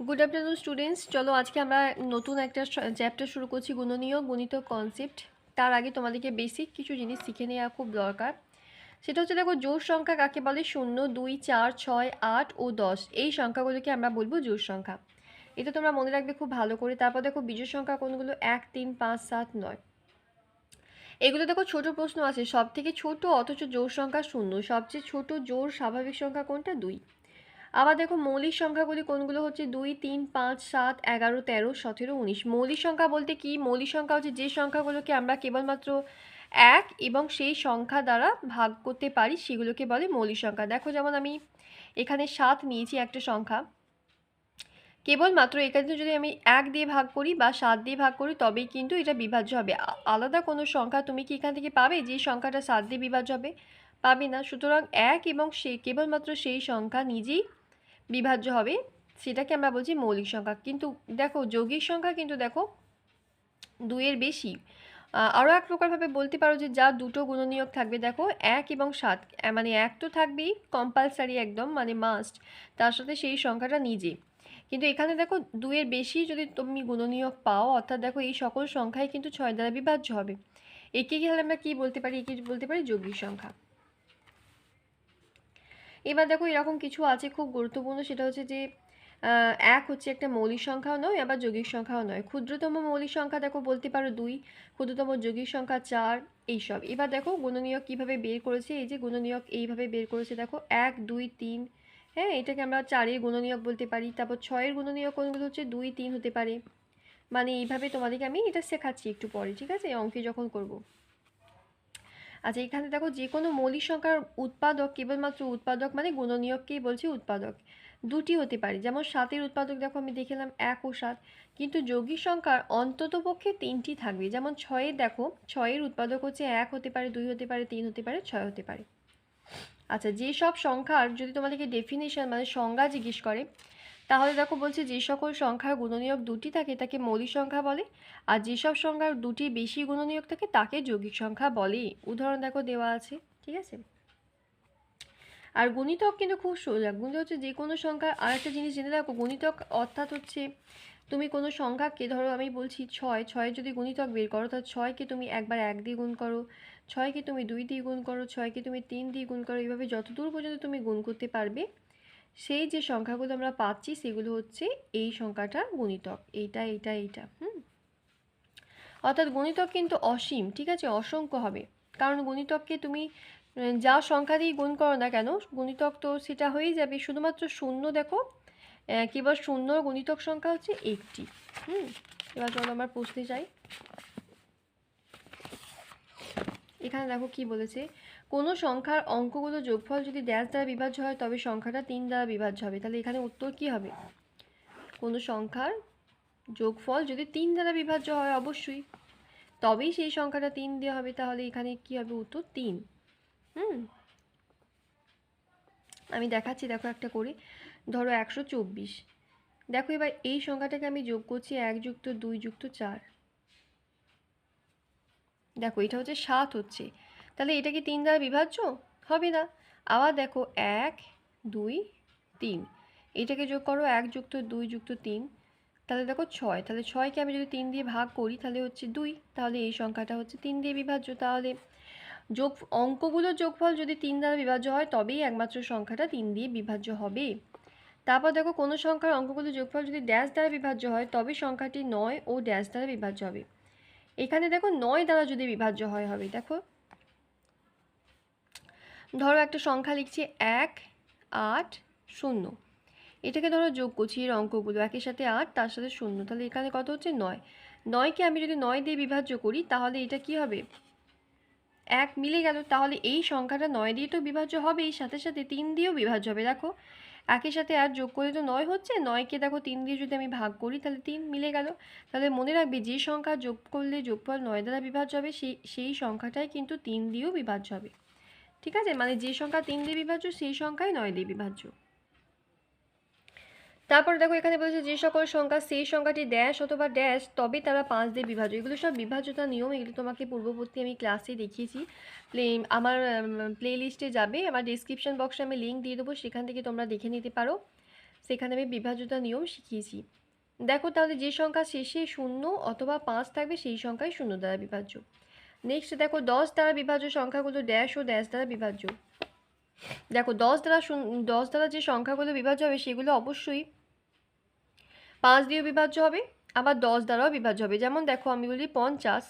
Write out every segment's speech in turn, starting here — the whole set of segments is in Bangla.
Good afternoon students. চলো আজকে আমরা নতুন একটা চ্যাপ্টার শুরু করছি, গুণনীয় গণিত কনসেপ্ট। তার আগে তোমাদেরকে বেসিক কিছু জিনিস শিখে নেওয়া খুব দরকার। সেটা হচ্ছে, দেখো, জোড় সংখ্যা কাকে বলে? 0, 2, 4, 6, 8 ও 10 এই সংখ্যাগুলোকে আমরা বলবো জোড় সংখ্যা। এটা তোমরা মনে রাখবে খুব ভালো করে। তারপর দেখো বিজোড় সংখ্যা কোনগুলো? 1, 3, 5, 7, 9। এগুলো দেখো ছোট প্রশ্ন আছে, সব থেকে ছোট অথচ জোড় সংখ্যা 0। সবচেয়ে ছোট জোড় স্বাভাবিক সংখ্যা কোনটা? 2। আবার দেখো মৌলিক সংখ্যাগুলি কোনগুলো হচ্ছে? 2, 3, 5, 7, 11, 13, 17, 19। মৌলিক সংখ্যা বলতে কি? মৌলিক সংখ্যা হচ্ছে যে সংখ্যাগুলোকে আমরা কেবলমাত্র এক এবং সেই সংখ্যা দ্বারা ভাগ করতে পারি, সেগুলোকে বলে মৌলিক সংখ্যা। দেখো, যেমন আমি এখানে 7 নিয়েছি একটা সংখ্যা, কেবলমাত্র এখানে যদি আমি 1 দিয়ে ভাগ করি বা 7 দিয়ে ভাগ করি তবেই কিন্তু এটা বিভাজ্য হবে। আলাদা কোনো সংখ্যা তুমি কি এখান থেকে পাবে যে সংখ্যাটা 7 দিয়ে বিভাজ্য হবে? পাবে না। সুতরাং 1 এবং কেবলমাত্র সেই সংখ্যা নিজেই বিভাজ্য হবে, সেটাকে আমরা বলছি মৌলিক সংখ্যা। কিন্তু দেখো যৌগিক সংখ্যা কিন্তু দেখো 2 এর বেশি। আরও এক প্রকারভাবে বলতে পারো যে যা দুটো গুণনীয়ক থাকবে। দেখো 1 এবং 7, মানে 1 তো থাকবেই কম্পালসারি, একদম মানে মাস্ট, তার সাথে সেই সংখ্যাটা নিজে। কিন্তু এখানে দেখো 2 এর বেশি যদি তুমি গুণনীয়ক পাও, অর্থাৎ দেখো এই সকল সংখ্যাই কিন্তু 6 দ্বারা বিভাজ্য হবে। একে তাহলে আমরা কি বলতে পারি? একে বলতে পারি যৌগিক সংখ্যা। এবার দেখো এরকম কিছু আছে খুব গুরুত্বপূর্ণ, সেটা হচ্ছে যে 1 হচ্ছে একটা মৌলিক সংখ্যাও নয়, আবার যৌগিক সংখ্যাও নয়। ক্ষুদ্রতম মৌলিক সংখ্যা দেখো বলতে পারো 2, ক্ষুদ্রতম যৌগিক সংখ্যা 4, এইসব। এবার দেখো গুণনীয়ক কীভাবে বের করেছে, এই যে গুণনীয়ক এইভাবে বের করেছে, দেখো 1, 2, 3। হ্যাঁ, এটাকে আমরা 4-এর গুণনীয়ক বলতে পারি। তারপর 6-এর গুণনীয়ক কোনগুলো হচ্ছে? 2, 3 হতে পারে। মানে এইভাবে তোমাদেরকে আমি এটা শেখাচ্ছি একটু পরে, ঠিক আছে, অঙ্কে যখন করব। আচ্ছা, এখানে দেখো যে কোনো মৌলিক সংখ্যার উৎপাদক, কেবলমাত্র উৎপাদক মানে গুণনীয়ককেই বলছি উৎপাদক, দুটি হতে পারে। যেমন 7-এর উৎপাদক দেখো আমি দেখলাম 1 ও 7, কিন্তু যৌগিক সংখ্যার অন্ততপক্ষে 3টি থাকবে। যেমন 6-এর দেখো, 6-এর উৎপাদক হচ্ছে 1 হতে পারে, 2 হতে পারে, 3 হতে পারে, 6 হতে পারে। আচ্ছা, যেসব সংখ্যার যদি তোমাদেরকে ডেফিনেশন মানে সংজ্ঞা জিজ্ঞেস করে, তাহলে দেখো বলছে যে সকল সংখ্যার গুণনীয়ক দুটি থাকে তাকে মৌলিক সংখ্যা বলে, আর যেসব সংখ্যার দুটি বেশি গুণনীয়ক থাকে তাকে যৌগিক সংখ্যা বলে। উদাহরণ দেখো দেওয়া আছে, ঠিক আছে। আর গুণিতক কিন্তু খুব সোজা। গুণিতক হচ্ছে যে কোনো সংখ্যা। আর একটা জিনিস জেনে রাখো, গুণিতক অর্থাৎ হচ্ছে তুমি কোনো সংখ্যাকে, ধরো আমি বলছি 6, 6-এর যদি গুণিতক বের করো, অর্থাৎ 6কে তুমি একবার 1 দিয়ে গুণ করো, 6কে তুমি 2 দিয়ে গুণ করো, 6কে তুমি 3 দিয়ে গুণ করো, এইভাবে যতদূর পর্যন্ত তুমি গুণ করতে পারবে, সেই যে সংখ্যাগুলো আমরা পাচ্ছি সেগুলো হচ্ছে এই সংখ্যাটার গুণিতক। এইটা এইটা এইটা অর্থাৎ গুণিতক কিন্তু অসীম, ঠিক আছে, অসংখ্য হবে। কারণ গুণিতককে তুমি যা সংখ্যা দিয়ে গুণ করো না কেন, গুণিতক তো সেটা হয়েই যাবে। শুধুমাত্র শূন্য দেখো, কেবল শূন্যর গুণিতক সংখ্যা হচ্ছে একটি। এবার চলো আমরা প্রশ্নে যাই। এখানে দেখো কি বলেছে, কোনো সংখ্যার অঙ্কগুলো যোগফল যদি ড্যাশ দ্বারা বিভাজ্য হয় তবে সংখ্যাটা 3 দ্বারা বিভাজ্য হবে। তাহলে এখানে উত্তর কি হবে? কোনো সংখ্যার যোগফল যদি 3 দ্বারা বিভাজ্য হয় অবশ্যই, তবেই সেই সংখ্যাটা 3 দিয়ে হবে। তাহলে এখানে কি হবে? উত্তর 3। আমি দেখাচ্ছি, দেখো একটা করে। ধরো 124। দেখো এবার এই সংখ্যাটাকে আমি যোগ করছি 1 যুক্ত 2 যুক্ত 4। দেখো এটা হচ্ছে 7 হচ্ছে, তাহলে এটা কি 3 দ্বারা বিভাজ্য? হবে না। আবার দেখো 1, 2, 3, এটাকে যোগ করো 1 যুক্ত 2 যুক্ত 3, তাহলে দেখো 6। তাহলে 6কে আমি যদি 3 দিয়ে ভাগ করি তাহলে হচ্ছে 2, তাহলে এই সংখ্যাটা হচ্ছে 3 দিয়ে বিভাজ্য। তাহলে অঙ্কগুলোর যোগফল যদি 3 দ্বারা বিভাজ্য হয় তবেই একমাত্র সংখ্যাটা 3 দিয়ে বিভাজ্য হবে। তারপর দেখো কোনো সংখ্যার অঙ্কগুলোর যোগফল যদি ড্যাশ দ্বারা বিভাজ্য হয় তবে সংখ্যাটি 9 ও ড্যাশ দ্বারা বিভাজ্য হবে। এখানে দেখো 9 দ্বারা যদি বিভাজ্য হয় হবে। দেখো ধরো একটা সংখ্যা লিখছি 1, 8, 0। এটাকে ধরো যোগ করছি এর অঙ্কগুলো, 1-এর সাথে 8, তার সাথে 0, তাহলে এখানে কত হচ্ছে? 9। 9কে আমি যদি 9 দিয়ে বিভাজ্য করি তাহলে এটা কি হবে? 1 মিলে গেল। তাহলে এই সংখ্যাটা 9 দিয়ে তো বিভাজ্য হবে, এই সাথে সাথে 3 দিয়েও বিভাজ্য হবে। দেখো 1-এর সাথে 8 যোগ করে তো 9 হচ্ছে, 9কে দেখো 3 দিয়ে যদি আমি ভাগ করি তাহলে 3 মিলে গেল। তাহলে মনে রাখবে যে সংখ্যা যোগ করলে যোগফল 9 দ্বারা বিভাজ্য হবে সেই সংখ্যাটাই কিন্তু 3 দিয়েও বিভাজ্য হবে, ঠিক আছে। মানে যে সংখ্যা 3 দিয়ে বিভাজ্য সেই সংখ্যাই 9 দিয়ে বিভাজ্য। তারপর দেখো এখানে বলেছে যে সকল সংখ্যা সেই সংখ্যাটি ড্যাশ অথবা ড্যাশ তবে তারা 5 দিয়ে বিভাজ্য। এগুলো সব বিভাজ্যতার নিয়ম, এগুলো তোমাকে পূর্ববর্তী আমি ক্লাসে দেখিয়েছি। আমার প্লে লিস্টে যাবে, আমার ডিসক্রিপশন বক্সে আমি লিঙ্ক দিয়ে দেবো, সেখান থেকে তোমরা দেখে নিতে পারো। সেখানে আমি বিভাজ্যতা নিয়ম শিখিয়েছি। দেখো তাহলে যে সংখ্যা শেষে 0 অথবা 5 থাকবে সেই সংখ্যাই 0 দ্বারা বিভাজ্য। নেক্সট দেখো 10 দ্বারা বিভাজ্য সংখ্যাগুলো ড্যাশ ও ড্যাশ দ্বারা বিভাজ্য। দেখো 10 দ্বারা যে সংখ্যাগুলো বিভাজ্য হবে সেগুলো অবশ্যই 5 দিয়েও বিভাজ্য হবে, আবার 10 দ্বারাও বিভাজ্য হবে। যেমন দেখো আমি বলি 50,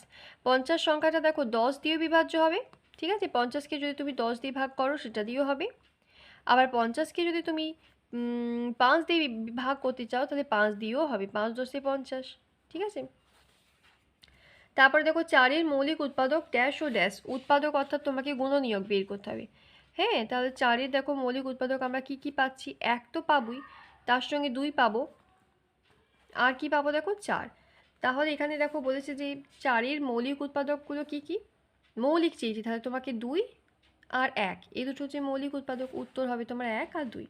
50 সংখ্যাটা দেখো 10 দিয়েও বিভাজ্য হবে, ঠিক আছে? 50কে যদি তুমি 10 দিয়ে ভাগ করো সেটা দিয়েও হবে। আবার 50কে যদি তুমি 5 দিয়ে ভাগ করতে চাও তাহলে 5 দিয়েও হবে, 5 10 50, ঠিক আছে? তারপরে দেখো 4-এর মৌলিক উৎপাদক ড্যাশ ও ড্যাশ। উৎপাদক অর্থাৎ তোমাকে গুণনীয়ক বের করতে হবে। হ্যাঁ, তাহলে 4-এর দেখো মৌলিক উৎপাদক আমরা কি কি পাচ্ছি? 1 তো পাবোই, তার সঙ্গে 2 পাবো, আর কি পাবো দেখো 4। তাহলে এখানে দেখো বলেছে যে 4-এর মৌলিক উৎপাদকগুলো কি কি? মৌলিক চেয়েছি, তাহলে তোমাকে 2 আর 1 এই দুটো হচ্ছে মৌলিক উৎপাদক। উত্তর হবে তোমার 1 আর 2।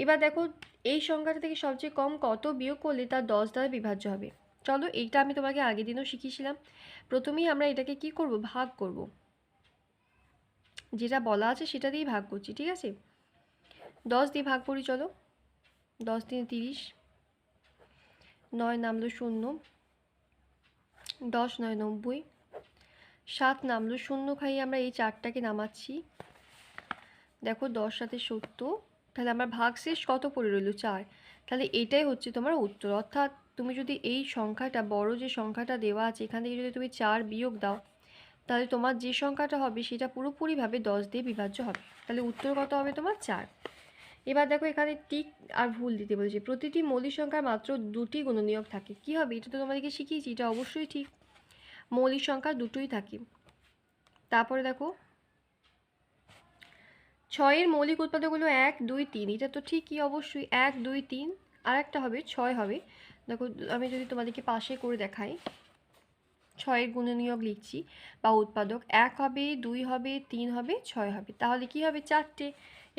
এবার দেখো এই সংখ্যাটা থেকে সবচেয়ে কম কত বিয়োগ করলে তা 10 দ্বারা বিভাজ্য হবে। চলো এইটা আমি তোমাকে আগের দিনও শিখিয়েছিলাম। প্রথমেই আমরা এটাকে কি করব? ভাগ করব। যেটা বলা আছে সেটা দিয়েই ভাগ করছি, ঠিক আছে? 10 দিয়ে ভাগ করি, চলো। 10 দিয়ে 30, 9 নামলো 0, 10 9 90, 7 নামলো 0 খাইয়ে আমরা এই 4টাকে নামাচ্ছি। দেখো 10 সাথে 70, তাহলে আমার ভাগশেষ কত পড়ে রইল? 4। তাহলে এটাই হচ্ছে তোমার উত্তর। অর্থাৎ তুমি যদি এই সংখ্যাটা, বড় যে সংখ্যাটা দেওয়া আছে এখান থেকে যদি তুমি 4 বিয়োগ দাও তাহলে তোমার যে সংখ্যাটা হবে সেটা পুরোপুরিভাবে 10 দিয়ে বিভাজ্য হবে। তাহলে উত্তর কত হবে তোমার? 4। এবার দেখো এখানে টিক আর ভুল দিতে বলেছে। প্রতিটি মৌলিক সংখ্যার মাত্র 2টি গুণনীয়ক থাকে। কি হবে? এটা তো তোমাদেরকে শিখিয়েছি, এটা অবশ্যই ঠিক। মৌলিক সংখ্যা দুটোই থাকে। তারপরে দেখো 6-এর মৌলিক উৎপাদক হলো 1 2 3। এটা তো ঠিকই, অবশ্যই 1 2 3, আর একটা হবে 6 হবে। দেখো আমি যদি তোমাদেরকে পাশে করে দেখাই, 6-এর গুণনীয়ক লিখছি বা উৎপাদক 1 হবে, 2 হবে, 3 হবে, 6 হবে। তাহলে কি হবে? 4টে।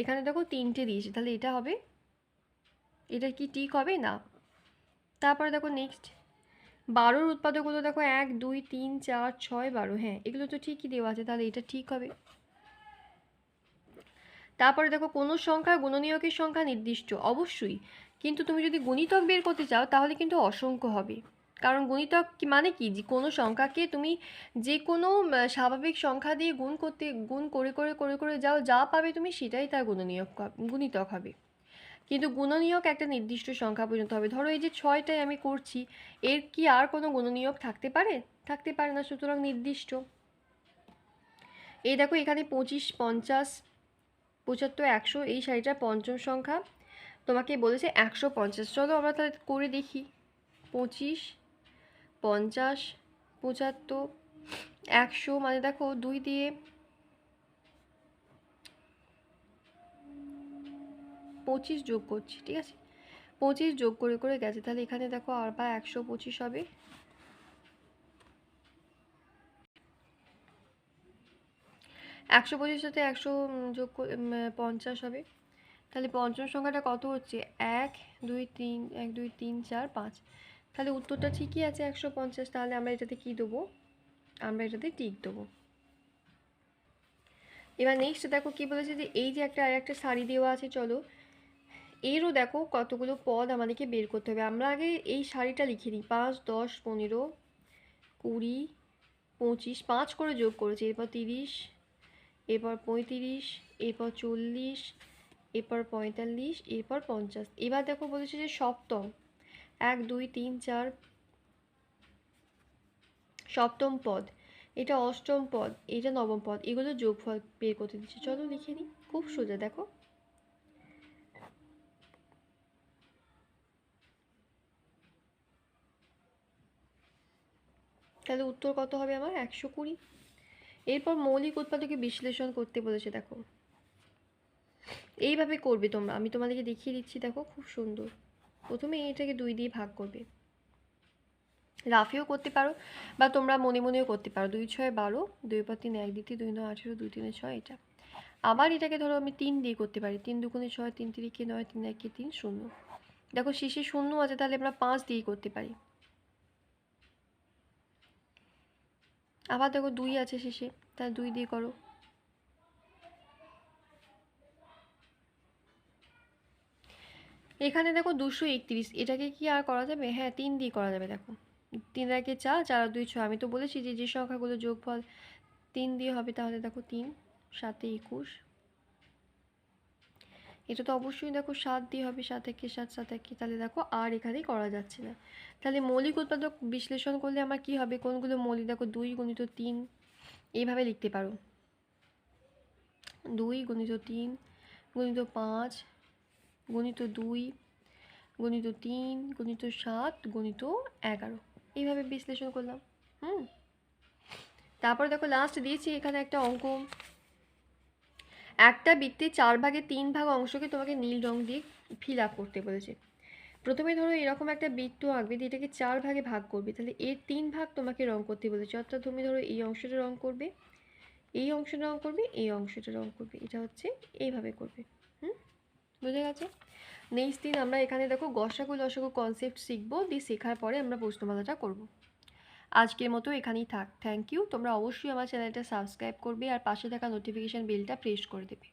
এখানে দেখো 3টে দিয়েছে, তাহলে এটা হবে। এটা কি ঠিক হবে? না। তারপরে দেখো নেক্সট 12-র উৎপাদকগুলো দেখো 1 2 3 4 6 12। হ্যাঁ, এগুলো তো ঠিকই দেওয়া আছে, তাহলে এটা ঠিক হবে। তারপরে দেখো কোনো সংখ্যার গুণনীয়কের সংখ্যা নির্দিষ্ট, অবশ্যই। কিন্তু তুমি যদি গুণিতক বের করতে চাও তাহলে কিন্তু অসংখ্য হবে। কারণ গুণিতক মানে কি? যে কোনো সংখ্যাকে তুমি যে কোনো স্বাভাবিক সংখ্যা দিয়ে গুণ করে করে করে করে যাও, যা পাবে তুমি সেটাই তার গুণিতক হবে। কিন্তু গুণনীয়ক একটা নির্দিষ্ট সংখ্যা পর্যন্ত হবে। ধরো এই যে 6টাই আমি করছি, এর কি আর কোনো গুণনীয়ক থাকতে পারে? থাকতে পারে না, সুতরাং নির্দিষ্ট। এই দেখো এখানে 25 50 75 100 এই শাড়িটার পঞ্চম সংখ্যা তোমাকে বলেছে 150। চলো আমরা তাহলে করে দেখি। 25 50 75 100, মানে দেখো 2 দিয়ে 25 যোগ করছি, ঠিক আছে? 25 যোগ করে করে গেছে, তাহলে এখানে দেখো আবার 125 হবে। 125 সাথে 100 যোগ 50 হবে। তাহলে পঞ্চম সংখ্যাটা কত হচ্ছে? 1 2 3 1 2 3 4 5। তাহলে উত্তরটা ঠিকই আছে 150। তাহলে আমরা এটাতে কি দেবো? আমরা এটাতে টিক দেবো। এবার নেক্সট দেখো কি বলেছে, যে এই যে আরেকটা শাড়ি দেওয়া আছে, চলো এরও দেখো কতগুলো পদ আমাদেরকে বের করতে হবে। আমরা আগে এই শাড়িটা লিখে নিই। 5 10 15 20 25, 5 করে যোগ করেছি, এরপর 30, এরপর 35, এরপর 40, এরপর 45, এরপর 50। এবার দেখো বলেছে যে সপ্তম, 1 2 3 4 সপ্তম পদ, এটা অষ্টম পদ, এটা নবম পদ, এগুলো যোগফল বের করতে দিচ্ছে। চলো লিখে নিই, খুব সোজা। দেখো তাহলে উত্তর কত হবে আমার? 120। এরপর মৌলিক উৎপাদকে বিশ্লেষণ করতে বলেছে। দেখো এইভাবে করবে তোমরা, আমি তোমাদেরকে দেখিয়ে দিচ্ছি। দেখো খুব সুন্দর। প্রথমে এটাকে 2 দিয়ে ভাগ করবে, রাফেও করতে পারো বা তোমরা মনে মনেও করতে পারো। 2 6 12, 2 5 3 1 দ্বিতীয়, 2 9 18, 2 3 6 এটা। আবার এটাকে ধরো আমি 3 দিয়ে করতে পারি। 3 2 6, 3 3 9, 3 1 3 0। দেখো শেষে 0 আছে, তাহলে আমরা 5 দিয়ে করতে পারি। আবার দেখো 2 আছে শেষে, তাহলে 2 দিয়ে করো। এখানে দেখো 231, এটাকে কি আর করা যাবে? হ্যাঁ 3 দিয়ে করা যাবে। দেখো 3 একে 4, 4 আর 2 6। আমি তো বলেছি যে যে সংখ্যাগুলো যোগফল 3 দিয়ে হবে, তাহলে দেখো 3 7 21। এটা তো অবশ্যই দেখো 7 দিয়ে হবে, 7 একে 7, 7 একে, তাহলে দেখো আর এখানে করা যাচ্ছে না। তাহলে মৌলিক উৎপাদক বিশ্লেষণ করলে আমার কি হবে? কোনগুলো মৌলিক? দেখো 2 গুণিত 3 এইভাবে লিখতে পারো। 2 গুণিত 3 গুণিত 5 গুণিত 2 গুণিত 3 গুণিত 7 গুণিত 11, এইভাবে বিশ্লেষণ করলাম। তারপর দেখো লাস্ট দিয়েছি এখানে একটা অঙ্ক। একটা বৃত্তের 4 ভাগে 3 ভাগ অংশকে তোমাকে নীল রং দিয়ে ফিল আপ করতে বলেছে। প্রথমে ধরো এরকম একটা বৃত্ত আঁকবে, এটাকে 4 ভাগে ভাগ করবে, তাহলে এর 3 ভাগ তোমাকে রং করতে বলেছে। অর্থাৎ তুমি ধরো এই অংশটা রং করবে, এই অংশটা রং করবে, এই অংশটা রং করবে, এটা হচ্ছে এইভাবে করবে। বুঝে গেছে? নেক্সট দিন আমরা এখানে দেখো গসাগু লসাগু কনসেপ্ট শিখবো, দিয়ে শেখার পরে আমরা প্রশ্নমালাটা করব। আজকের মতো এখানেই থাক। Thank you. তোমরা অবশ্যই আমার চ্যানেলটা সাবস্ক্রাইব করবে আর পাশে থাকা নোটিফিকেশান বেলটা প্রেস করে দেবে।